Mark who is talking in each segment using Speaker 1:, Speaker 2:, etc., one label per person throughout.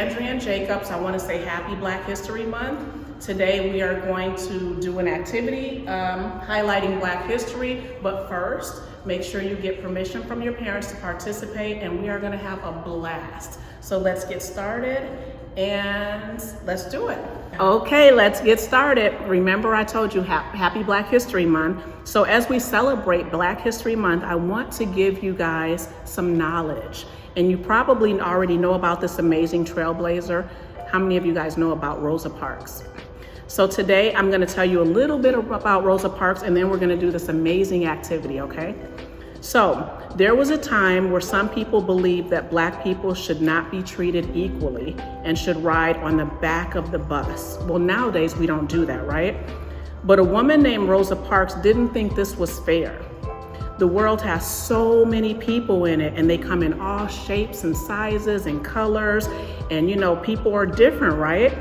Speaker 1: Andrean Jacobs. I want to say happy Black History Month. Today we are going to do an activity highlighting Black history, but first, make sure you get permission from your parents to participate, and we are going to have a blast. So let's get started and let's do it. Okay, let's get started. Remember I told you happy Black History Month. So as we celebrate Black History Month, I want to give you guys some knowledge. And you probably already know about this amazing trailblazer. How many of you guys know about Rosa Parks? So today I'm gonna tell you a little bit about Rosa Parks, and then we're gonna do this amazing activity, okay? So there was a time where some people believed that Black people should not be treated equally and should ride on the back of the bus. Well, nowadays we don't do that, right? But a woman named Rosa Parks didn't think this was fair. The world has so many people in it, and they come in all shapes and sizes and colors, and you know, people are different, right?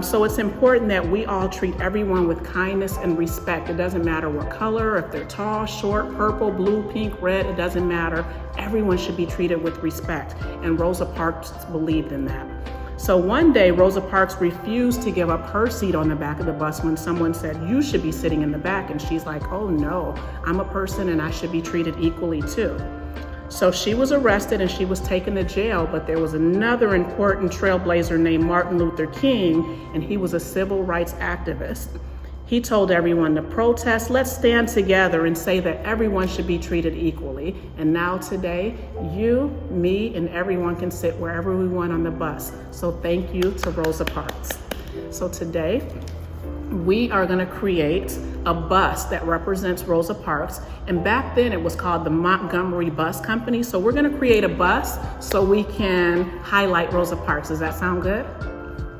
Speaker 1: So it's important that we all treat everyone with kindness and respect. It doesn't matter what color, if they're tall, short, purple, blue, pink, red, it doesn't matter. Everyone should be treated with respect, and Rosa Parks believed in that. So one day, Rosa Parks refused to give up her seat on the back of the bus when someone said, "You should be sitting in the back." And she's like, "Oh no, I'm a person and I should be treated equally too." So she was arrested and she was taken to jail, but there was another important trailblazer named Martin Luther King, and he was a civil rights activist. He told everyone to protest, let's stand together and say that everyone should be treated equally. And now today, you, me, and everyone can sit wherever we want on the bus. So thank you to Rosa Parks. So today, we are gonna create a bus that represents Rosa Parks. And back then it was called the Montgomery Bus Company. So we're gonna create a bus so we can highlight Rosa Parks. Does that sound good?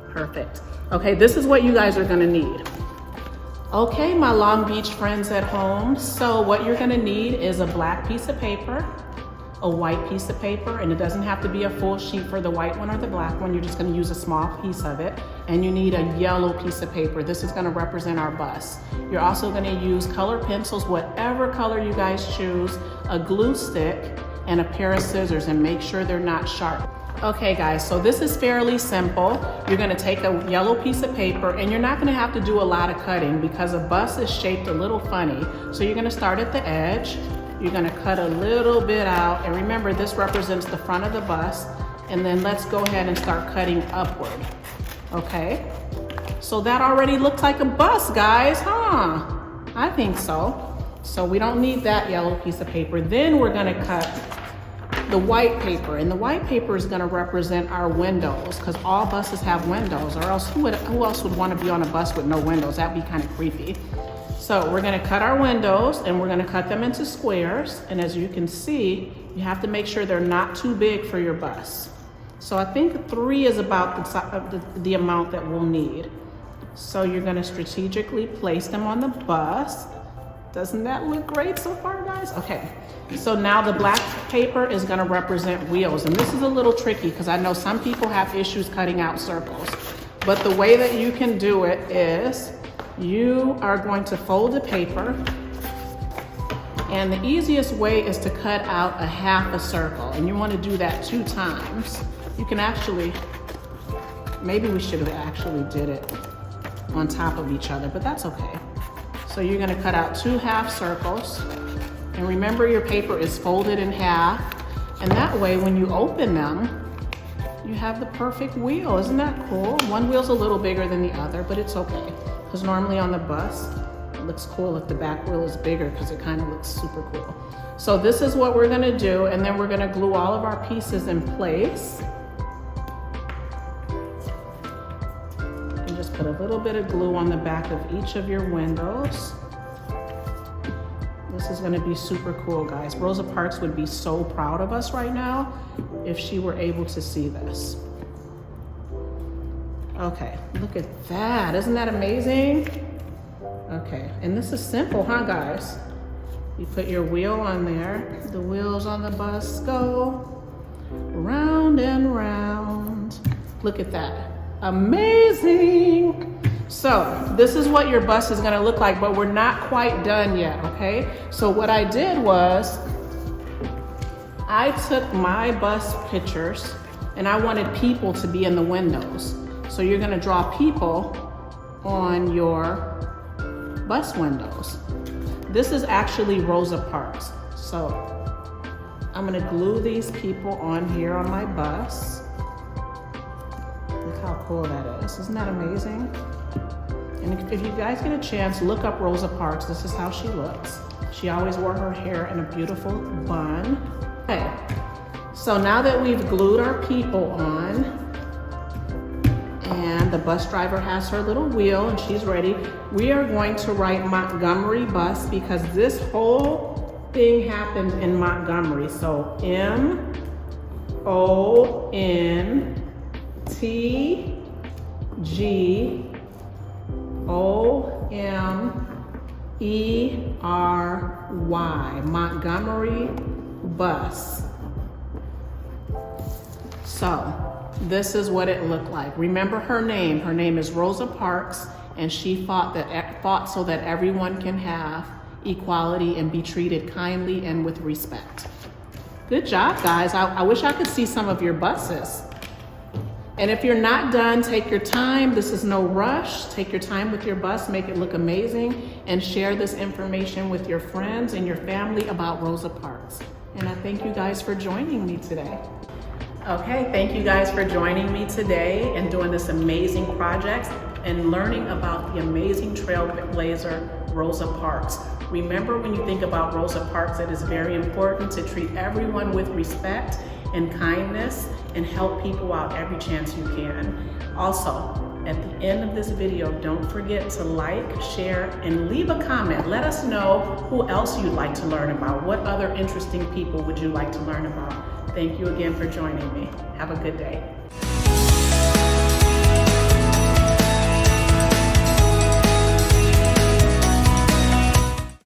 Speaker 1: Perfect. Okay, this is what you guys are gonna need. Okay, my Long Beach friends at home. So what you're gonna need is a black piece of paper, a white piece of paper, and it doesn't have to be a full sheet for the white one or the black one. You're just gonna use a small piece of it. And you need a yellow piece of paper. This is gonna represent our bus. You're also gonna use color pencils, whatever color you guys choose, a glue stick, and a pair of scissors, and make sure they're not sharp. Okay guys, so this is fairly simple. You're gonna take a yellow piece of paper, and you're not gonna have to do a lot of cutting because a bus is shaped a little funny. So you're gonna start at the edge. You're gonna cut a little bit out, and remember this represents the front of the bus, and then let's go ahead and start cutting upward, okay? So that already looks like a bus, guys, huh? I think so. So we don't need that yellow piece of paper. Then we're gonna cut the white paper, and the white paper is gonna represent our windows, because all buses have windows, or else who else would wanna be on a bus with no windows? That'd be kind of creepy. So we're gonna cut our windows, and we're gonna cut them into squares. And as you can see, you have to make sure they're not too big for your bus. So I think 3 is about the amount that we'll need. So you're gonna strategically place them on the bus. Doesn't that look great so far, guys? Okay, so now the black paper is gonna represent wheels. And this is a little tricky because I know some people have issues cutting out circles. But the way that you can do it is, you are going to fold the paper, and the easiest way is to cut out a half a circle, and you want to do that 2 times. You can actually, maybe we should have actually did it on top of each other, but that's okay. So you're going to cut out 2 half circles, and remember your paper is folded in half, and that way when you open them, you have the perfect wheel. Isn't that cool? One wheel's a little bigger than the other, but it's okay. Because normally on the bus, it looks cool if the back wheel is bigger because it kind of looks super cool. So this is what we're gonna do, and then we're gonna glue all of our pieces in place. And just put a little bit of glue on the back of each of your windows. This is gonna be super cool, guys. Rosa Parks would be so proud of us right now if she were able to see this. Okay, look at that. Isn't that amazing? Okay, and this is simple, huh, guys? You put your wheel on there. The wheels on the bus go round and round. Look at that. Amazing. So this is what your bus is gonna look like, but we're not quite done yet, okay? So what I did was, I took my bus pictures And I wanted people to be in the windows. So you're gonna draw people on your bus windows. This is actually Rosa Parks. So I'm gonna glue these people on here on my bus. Look how cool that is. Isn't that amazing? And if you guys get a chance, look up Rosa Parks. This is how she looks. She always wore her hair in a beautiful bun. Okay, so now that we've glued our people on, and the bus driver has her little wheel and she's ready, we are going to write Montgomery Bus because this whole thing happened in Montgomery. So MONTGOMERY, Montgomery Bus. So this is what it looked like. Remember her name. Her name is Rosa Parks, and she fought so that everyone can have equality and be treated kindly and with respect. Good job, guys. I wish I could see some of your buses. And if you're not done, take your time. This is no rush. Take your time with your bus, make it look amazing, and share this information with your friends and your family about Rosa Parks. And I thank you guys for joining me today. Okay, thank you guys for joining me today and doing this amazing project and learning about the amazing trailblazer, Rosa Parks. Remember, when you think about Rosa Parks, it is very important to treat everyone with respect and kindness and help people out every chance you can. Also, at the end of this video, don't forget to like, share, and leave a comment. Let us know who else you'd like to learn about. What other interesting people would you like to learn about? Thank you again for joining me. Have a good day.